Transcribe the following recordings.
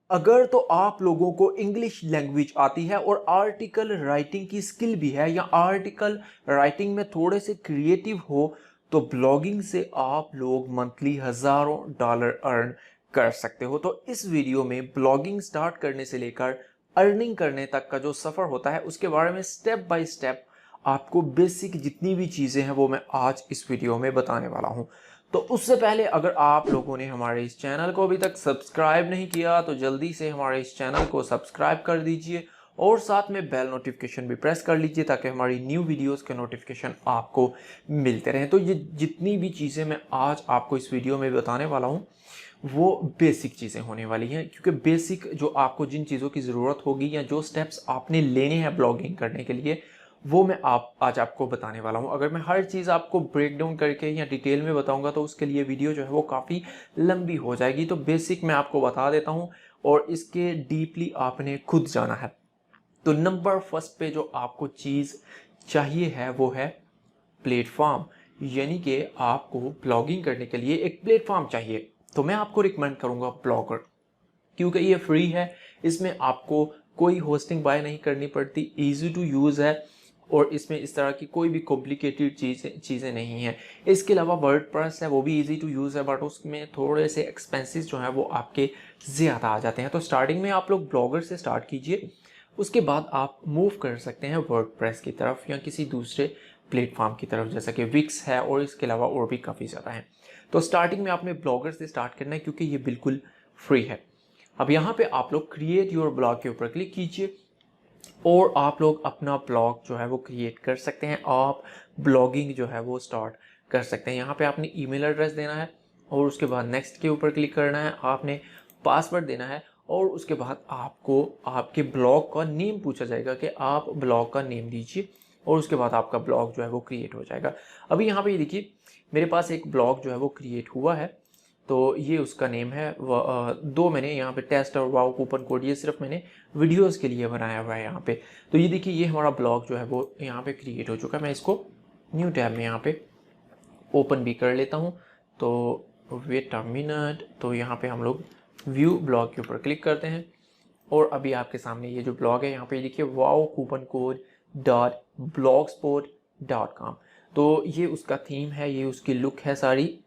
अगर तो आप लोगों को इंग्लिश लैंग्वेज आती है और आर्टिकल राइटिंग की स्किल भी है या आर्टिकल राइटिंग में थोड़े से क्रिएटिव हो, तो ब्लॉगिंग से आप लोग मंथली हज़ारों डॉलर अर्न कर सकते हो। तो इस वीडियो में ब्लॉगिंग स्टार्ट करने से लेकर अर्निंग करने तक का जो सफ़र होता है उसके बारे में स्टेप बाय स्टेप आपको बेसिक जितनी भी चीज़ें हैं वो मैं आज इस वीडियो में बताने वाला हूँ। तो उससे पहले अगर आप लोगों ने हमारे इस चैनल को अभी तक सब्सक्राइब नहीं किया तो जल्दी से हमारे इस चैनल को सब्सक्राइब कर दीजिए और साथ में बेल नोटिफिकेशन भी प्रेस कर लीजिए ताकि हमारी न्यू वीडियोस के नोटिफिकेशन आपको मिलते रहें। तो ये जितनी भी चीज़ें मैं आज आपको इस वीडियो में बताने वाला हूँ वो बेसिक चीज़ें होने वाली हैं, क्योंकि बेसिक जो आपको जिन चीज़ों की ज़रूरत होगी या जो स्टेप्स आपने लेने हैं ब्लॉगिंग करने के लिए वो मैं आज आपको बताने वाला हूँ। अगर मैं हर चीज़ आपको ब्रेक डाउन करके या डिटेल में बताऊंगा तो उसके लिए वीडियो जो है वो काफ़ी लंबी हो जाएगी। तो बेसिक मैं आपको बता देता हूँ और इसके डीपली आपने खुद जाना है। तो नंबर फर्स्ट पे जो आपको चीज़ चाहिए है वो है प्लेटफॉर्म, यानी कि आपको ब्लॉगिंग करने के लिए एक प्लेटफॉर्म चाहिए। तो मैं आपको रिकमेंड करूँगा ब्लॉगर, क्योंकि ये फ्री है, इसमें आपको कोई होस्टिंग बाय नहीं करनी पड़ती, इजी टू यूज़ है और इसमें इस तरह की कोई भी कॉम्प्लिकेटेड चीज़ें नहीं हैं। इसके अलावा वर्डप्रेस है वो भी इजी टू यूज़ है, बट उसमें थोड़े से एक्सपेंसेस जो हैं वो आपके ज़्यादा आ जाते हैं। तो स्टार्टिंग में आप लोग ब्लॉगर से स्टार्ट कीजिए, उसके बाद आप मूव कर सकते हैं वर्डप्रेस की तरफ या किसी दूसरे प्लेटफॉर्म की तरफ जैसा कि विक्स है और इसके अलावा और भी काफ़ी ज़्यादा हैं। तो स्टार्टिंग में आपने ब्लॉगर से स्टार्ट करना है क्योंकि ये बिल्कुल फ्री है। अब यहाँ पे आप लोग क्रिएट योर ब्लॉग के ऊपर क्लिक कीजिए और आप लोग अपना ब्लॉग जो है वो क्रिएट कर सकते हैं। आप ब्लॉगिंग जो है वो स्टार्ट कर सकते हैं। यहाँ पे आपने ईमेल एड्रेस देना है और उसके बाद नेक्स्ट के ऊपर क्लिक करना है, आपने पासवर्ड देना है और उसके बाद आपको आपके ब्लॉग का नेम पूछा जाएगा कि आप ब्लॉग का नेम दीजिए और उसके बाद आपका ब्लॉग जो है वो क्रिएट हो जाएगा। अभी यहाँ पे ये देखिए मेरे पास एक ब्लॉग जो है वो क्रिएट हुआ है, तो ये उसका नेम है दो मैंने यहाँ पे टेस्ट और वाओ कूपन कोड ये सिर्फ मैंने वीडियोस के लिए बनाया हुआ है यहाँ पे। तो ये देखिए ये हमारा ब्लॉग जो है वो यहाँ पे क्रिएट हो चुका है। मैं इसको न्यू टैब में यहाँ पे ओपन भी कर लेता हूँ। तो वेट अ मिनट, तो यहाँ पे हम लोग व्यू ब्लॉग के ऊपर क्लिक करते हैं और अभी आपके सामने ये जो ब्लॉग है यहाँ पे देखिए वाओ कूपन कोड .blogspot.com। तो ये उसका थीम है, ये उसकी लुक है सारी।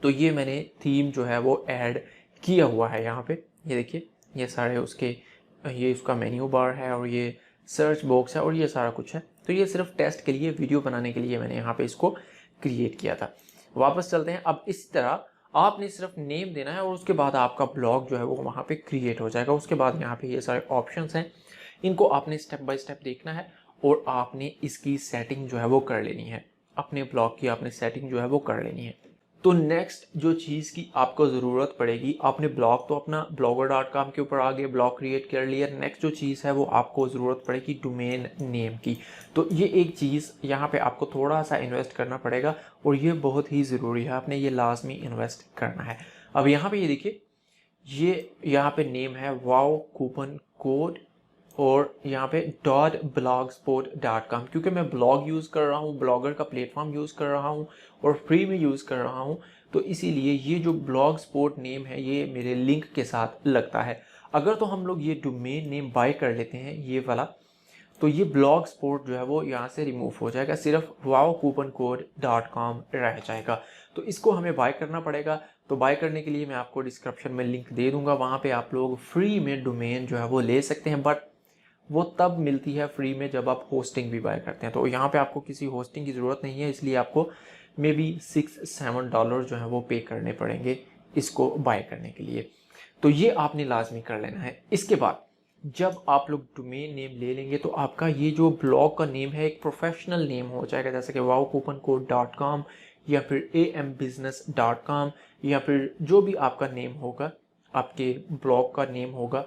तो ये मैंने थीम जो है वो ऐड किया हुआ है यहाँ पे, ये देखिए ये सारे उसके, ये उसका मेन्यू बार है और ये सर्च बॉक्स है और ये सारा कुछ है। तो ये सिर्फ टेस्ट के लिए वीडियो बनाने के लिए मैंने यहाँ पे इसको क्रिएट किया था। वापस चलते हैं। अब इस तरह आपने सिर्फ नेम देना है और उसके बाद आपका ब्लॉग जो है वो वहाँ पे क्रिएट हो जाएगा। उसके बाद यहाँ पे ये सारे ऑप्शंस हैं, इनको आपने स्टेप बाय स्टेप देखना है और आपने इसकी सेटिंग जो है वो कर लेनी है, अपने ब्लॉग की आपने सेटिंग जो है वो कर लेनी है। तो नेक्स्ट जो चीज़ की आपको ज़रूरत पड़ेगी, आपने ब्लॉग तो अपना blogger.com के ऊपर आगे ब्लॉग क्रिएट कर लिया, नेक्स्ट जो चीज़ है वो आपको ज़रूरत पड़ेगी डोमेन नेम की। तो ये एक चीज़ यहाँ पे आपको थोड़ा सा इन्वेस्ट करना पड़ेगा और ये बहुत ही ज़रूरी है, आपने ये लाजमी इन्वेस्ट करना है। अब यहाँ पे ये देखिए ये यहाँ पे नेम है वाओ कूपन कोड और यहाँ पे .blogspot.com, क्योंकि मैं ब्लॉग यूज़ कर रहा हूँ, ब्लॉगर का प्लेटफॉर्म यूज़ कर रहा हूँ और फ्री में यूज़ कर रहा हूँ, तो इसीलिए ये जो ब्लॉग स्पॉट नेम है ये मेरे लिंक के साथ लगता है। अगर तो हम लोग ये डोमेन नेम बाय कर लेते हैं ये वाला, तो ये ब्लॉग स्पॉट जो है वो यहाँ से रिमूव हो जाएगा, सिर्फ वाओ कूपन कोड .com रह जाएगा। तो इसको हमें बाय करना पड़ेगा। तो बाय करने के लिए मैं आपको डिस्क्रिप्शन में लिंक दे दूंगा, वहाँ पे आप लोग फ्री में डोमेन जो है वो ले सकते हैं, बट वो तब मिलती है फ्री में जब आप होस्टिंग भी बाय करते हैं। तो यहाँ पे आपको किसी होस्टिंग की ज़रूरत नहीं है, इसलिए आपको मे बी $6-7 जो है वो पे करने पड़ेंगे इसको बाय करने के लिए। तो ये आपने लाजमी कर लेना है। इसके बाद जब आप लोग डोमेन नेम ले लेंगे तो आपका ये जो ब्लॉग का नेम है एक प्रोफेशनल नेम हो जाएगा, जैसे कि वाओ कूपन कोड .com या फिर ambusiness.com या फिर जो भी आपका नेम होगा, आपके ब्लॉग का नेम होगा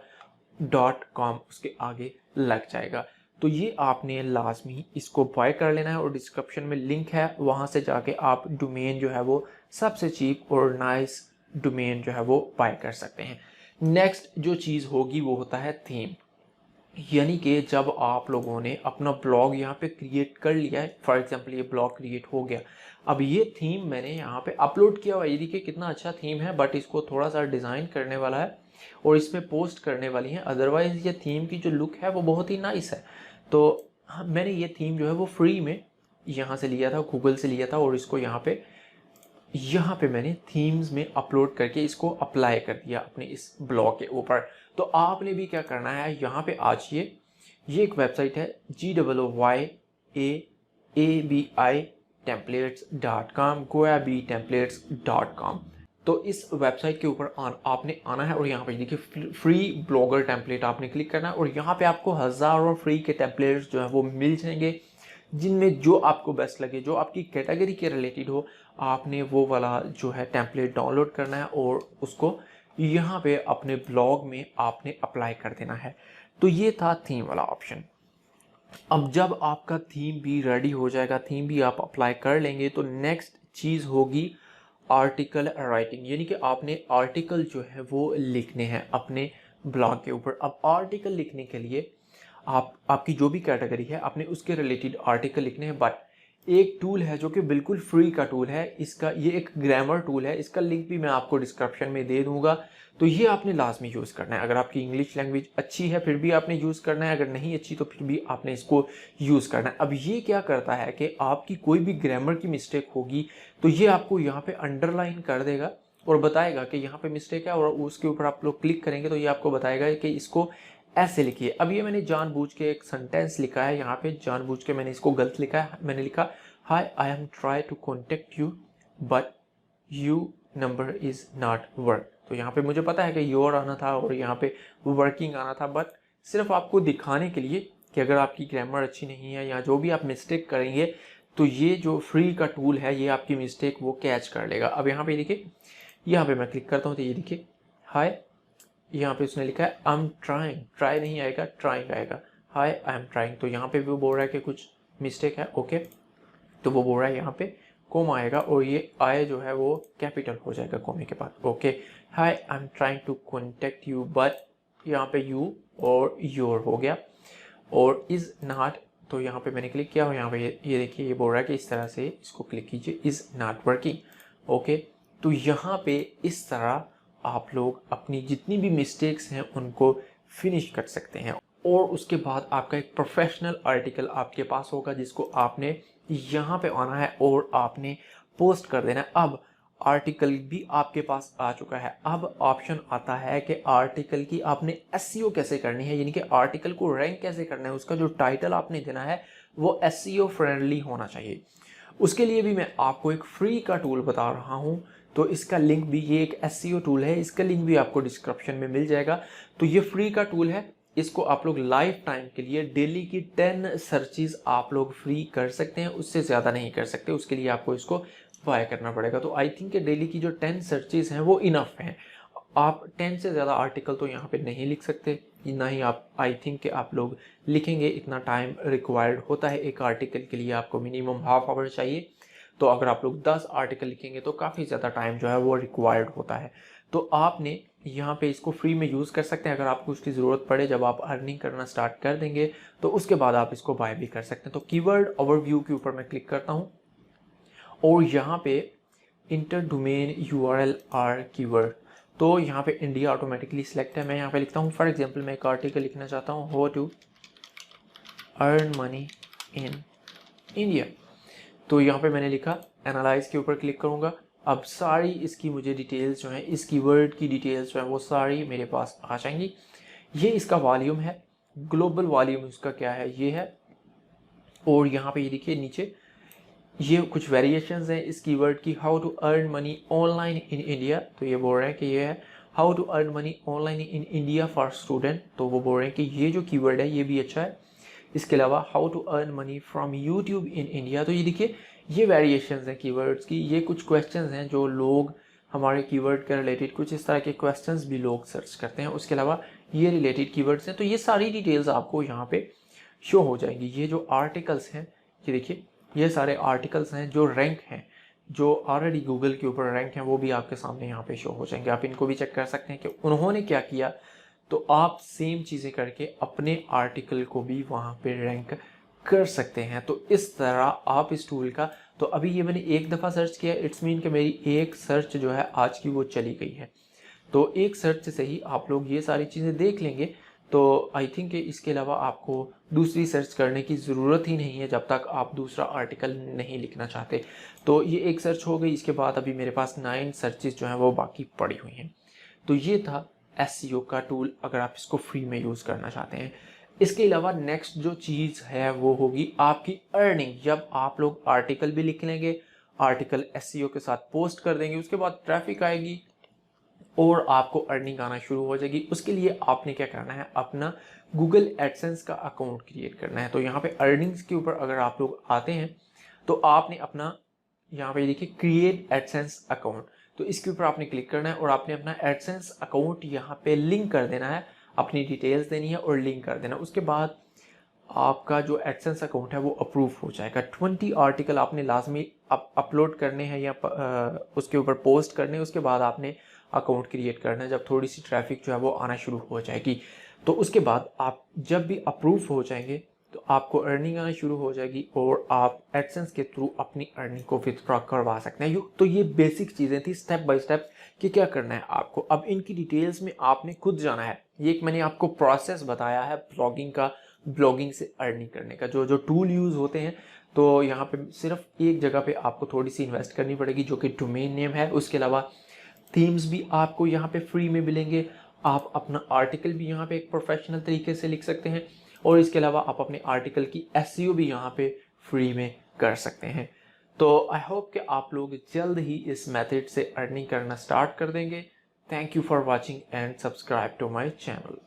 .com उसके आगे लग जाएगा। तो ये आपने लाजमी इसको बाय कर लेना है और डिस्क्रिप्शन में लिंक है, वहाँ से जाके आप डोमेन जो है वो सबसे चीप और नाइस डोमेन जो है वो बाय कर सकते हैं। नेक्स्ट जो चीज़ होगी वो होता है थीम, यानी कि जब आप लोगों ने अपना ब्लॉग यहाँ पे क्रिएट कर लिया है, फॉर एग्जांपल ये ब्लॉग क्रिएट हो गया, अब ये थीम मैंने यहाँ पे अपलोड किया हुआ है, ये देखिए कितना अच्छा थीम है, बट इसको थोड़ा सा डिज़ाइन करने वाला है और इसमें पोस्ट करने वाली हैं। अदरवाइज़ ये थीम की जो लुक है वो बहुत ही नाइस है। तो मैंने ये थीम जो है वो फ्री में यहाँ से लिया था, गूगल से लिया था, और इसको यहाँ पे मैंने थीम्स में अपलोड करके इसको अप्लाई कर दिया अपने इस ब्लॉग के ऊपर। तो आपने भी क्या करना है, यहाँ पे आ जाइए। ये एक वेबसाइट है GYAABI templates.com, goyabetemplates.com। तो इस वेबसाइट के ऊपर आपने आना है और यहाँ पे देखिए फ्री ब्लॉगर टेम्पलेट आपने क्लिक करना है, और यहाँ पे आपको हज़ारों फ्री के टेम्पलेट्स जो है वो मिल जाएंगे, जिनमें जो आपको बेस्ट लगे, जो आपकी कैटेगरी के रिलेटेड हो, आपने वो वाला जो है टेम्पलेट डाउनलोड करना है और उसको यहाँ पे अपने ब्लॉग में आपने अप्लाई कर देना है। तो ये था थीम वाला ऑप्शन। अब जब आपका थीम भी रेडी हो जाएगा, थीम भी आप अप्लाई कर लेंगे, तो नेक्स्ट चीज़ होगी आर्टिकल राइटिंग, यानी कि आपने आर्टिकल जो है वो लिखने हैं अपने ब्लॉग के ऊपर। अब आर्टिकल लिखने के लिए आपकी जो भी कैटेगरी है आपने उसके रिलेटेड आर्टिकल लिखने हैं। बट एक टूल है जो कि बिल्कुल फ्री का टूल है, इसका ये एक ग्रामर टूल है, इसका लिंक भी मैं आपको डिस्क्रिप्शन में दे दूंगा। तो ये आपने लाजमी यूज़ करना है। अगर आपकी इंग्लिश लैंग्वेज अच्छी है फिर भी आपने यूज़ करना है, अगर नहीं अच्छी तो फिर भी आपने इसको यूज़ करना है। अब ये क्या करता है कि आपकी कोई भी ग्रामर की मिस्टेक होगी तो ये आपको यहाँ पे अंडरलाइन कर देगा और बताएगा कि यहाँ पे मिस्टेक है, और उसके ऊपर आप लोग क्लिक करेंगे तो ये आपको बताएगा कि इसको ऐसे लिखिए। अब ये मैंने जानबूझ के एक सेंटेंस लिखा है, यहाँ पे जानबूझ के मैंने इसको गलत लिखा है। मैंने लिखा hi I am try to contact you but you number is not work. तो यहाँ पे मुझे पता है कि योर आना था और यहाँ पे वर्किंग आना था, बट सिर्फ आपको दिखाने के लिए कि अगर आपकी ग्रामर अच्छी नहीं है या जो भी आप मिस्टेक करेंगे तो ये जो फ्री का टूल है ये आपकी मिस्टेक वो कैच कर लेगा। अब यहाँ पे देखिए, यहाँ पे मैं क्लिक करता हूँ तो ये देखिए हाय, यहाँ पे उसने लिखा है आई एम ट्राइंग, ट्राई नहीं आएगा ट्राइंग आएगा, हाय आई एम ट्राइंग। तो यहाँ पे भी वो बोल रहा है कि कुछ मिस्टेक है, ओके। तो वो बोल रहा है यहाँ पे कोमा आएगा और ये आई जो है वो कैपिटल हो जाएगा कोमे के बाद, okay. Hi I am trying to contact you but यहाँ पे यू और योर हो गया, और इज़ नॉट, तो यहाँ पे मैंने क्लिक किया और यहाँ पे ये देखिए ये बोल रहा है कि इस तरह से इसको क्लिक कीजिए, इज़ नॉट वर्किंग, ओके। तो यहाँ पे इस तरह आप लोग अपनी जितनी भी मिस्टेक्स हैं उनको फिनिश कर सकते हैं, और उसके बाद आपका एक प्रोफेशनल आर्टिकल आपके पास होगा जिसको आपने यहाँ पे आना है और आपने पोस्ट कर देना है। अब आर्टिकल भी आपके पास आ चुका है। अब ऑप्शन आता है कि आर्टिकल की आपने एसईओ कैसे करनी है, यानी कि आर्टिकल को रैंक कैसे करना है, उसका जो टाइटल आपने देना है वो एसईओ फ्रेंडली होना चाहिए। उसके लिए भी मैं आपको एक फ्री का टूल बता रहा हूँ, तो इसका लिंक भी, ये एक एसईओ टूल है, इसका लिंक भी आपको डिस्क्रिप्शन में मिल जाएगा। तो ये फ्री का टूल है, इसको आप लोग लाइफ टाइम के लिए डेली की 10 सर्चेज आप लोग फ्री कर सकते हैं, उससे ज़्यादा नहीं कर सकते, उसके लिए आपको इसको बाय करना पड़ेगा। तो आई थिंक डेली की जो 10 सर्चेज हैं वो इनफ हैं। आप 10 से ज़्यादा आर्टिकल तो यहाँ पे नहीं लिख सकते, ना ही आप आई थिंक कि आप लोग लिखेंगे, इतना टाइम रिक्वायर्ड होता है एक आर्टिकल के लिए, आपको मिनिमम हाफ आवर चाहिए। तो अगर आप लोग 10 आर्टिकल लिखेंगे तो काफ़ी ज़्यादा टाइम जो है वो रिक्वायर्ड होता है। तो आपने यहाँ पे इसको फ्री में यूज़ कर सकते हैं। अगर आपको उसकी ज़रूरत पड़े, जब आप अर्निंग करना स्टार्ट कर देंगे तो उसके बाद आप इसको बाय भी कर सकते हैं। तो कीवर्ड ओवरव्यू के ऊपर मैं क्लिक करता हूँ और यहाँ पे enter domain URL or keyword, तो यहाँ पे इंडिया ऑटोमेटिकली सिलेक्ट है। मैं यहाँ पे लिखता हूँ फॉर एग्जांपल मैं एक आर्टिकल लिखना चाहता हूँ how to earn money in India. तो यहाँ पे मैंने लिखा एनालाइज के ऊपर क्लिक करूँगा। अब सारी इसकी मुझे डिटेल्स जो हैं, इस कीवर्ड की डिटेल्स जो हैं वो सारी मेरे पास आ जाएंगी। ये इसका वॉल्यूम है, ग्लोबल वॉल्यूम इसका क्या है ये है, और यहाँ पे ये देखिए नीचे ये कुछ वेरिएशंस हैं इस कीवर्ड की। How to earn money online in India, तो ये बोल रहे हैं कि ये है how to earn money online in India for student, तो वो बोल रहे हैं कि ये जो कीवर्ड है ये भी अच्छा है। इसके अलावा how to earn money from YouTube in India, तो ये देखिए ये वेरिएशंस हैं कीवर्ड्स की। ये कुछ क्वेश्चंस हैं जो लोग हमारे कीवर्ड के रिलेटेड कुछ इस तरह के क्वेश्चंस भी लोग सर्च करते हैं। उसके अलावा ये रिलेटेड कीवर्ड्स हैं, तो ये सारी डिटेल्स आपको यहाँ पे शो हो जाएंगी। ये जो आर्टिकल्स हैं ये देखिए ये सारे आर्टिकल्स हैं जो रैंक हैं, जो ऑलरेडी गूगल के ऊपर रैंक हैं, वो भी आपके सामने यहाँ पे शो हो जाएंगे। आप इनको भी चेक कर सकते हैं कि उन्होंने क्या किया, तो आप सेम चीज़ें करके अपने आर्टिकल को भी वहाँ पे रैंक कर सकते हैं। तो इस तरह आप इस टूल का, तो अभी ये मैंने एक दफ़ा सर्च किया, इट्स मीन कि मेरी एक सर्च जो है आज की वो चली गई है। तो एक सर्च से ही आप लोग ये सारी चीज़ें देख लेंगे। तो आई थिंक इसके अलावा आपको दूसरी सर्च करने की ज़रूरत ही नहीं है जब तक आप दूसरा आर्टिकल नहीं लिखना चाहते। तो ये एक सर्च हो गई। इसके बाद अभी मेरे पास 9 सर्चेस जो हैं वो बाकी पड़ी हुई हैं। तो ये था एसईओ का टूल, अगर आप इसको फ्री में यूज़ करना चाहते हैं। इसके अलावा नेक्स्ट जो चीज़ है वो होगी आपकी अर्निंग। जब आप लोग आर्टिकल भी लिख लेंगे, आर्टिकल एसईओ के साथ पोस्ट कर देंगे, उसके बाद ट्रैफिक आएगी और आपको अर्निंग आना शुरू हो जाएगी। उसके लिए आपने क्या करना है, अपना गूगल एडसेंस का अकाउंट क्रिएट करना है। तो यहाँ पे अर्निंग्स के ऊपर अगर आप लोग आते हैं तो आपने अपना यहाँ पे देखिए क्रिएट एडसेंस अकाउंट, तो इसके ऊपर आपने क्लिक करना है और आपने अपना एडसेंस अकाउंट यहाँ पे लिंक कर देना है, अपनी डिटेल्स देनी है और लिंक कर देना। उसके बाद आपका जो एडसेंस अकाउंट है वो अप्रूव हो जाएगा। 20 आर्टिकल आपने लाजमी अपलोड करने हैं या उसके ऊपर पोस्ट करने हैं। उसके बाद आपने अकाउंट क्रिएट करना है। जब थोड़ी सी ट्रैफिक जो है वो आना शुरू हो जाएगी तो उसके बाद आप जब भी अप्रूव हो जाएंगे तो आपको अर्निंग आना शुरू हो जाएगी और आप एडसेंस के थ्रू अपनी अर्निंग को विथड्रॉ करवा सकते हैं। तो ये बेसिक चीज़ें थी स्टेप बाय स्टेप कि क्या करना है आपको। अब इनकी डिटेल्स में आपने खुद जाना है। ये एक मैंने आपको प्रोसेस बताया है ब्लॉगिंग का, ब्लॉगिंग से अर्निंग करने का। जो जो टूल यूज़ होते हैं, तो यहाँ पे सिर्फ एक जगह पे आपको थोड़ी सी इन्वेस्ट करनी पड़ेगी जो कि डोमेन नेम है। उसके अलावा थीम्स भी आपको यहाँ पे फ्री में मिलेंगे। आप अपना आर्टिकल भी यहाँ पे एक प्रोफेशनल तरीके से लिख सकते हैं और इसके अलावा आप अपने आर्टिकल की एसईओ भी यहाँ पे फ्री में कर सकते हैं। तो आई होप कि आप लोग जल्द ही इस मेथड से अर्निंग करना स्टार्ट कर देंगे। Thank you for watching and subscribe to my channel.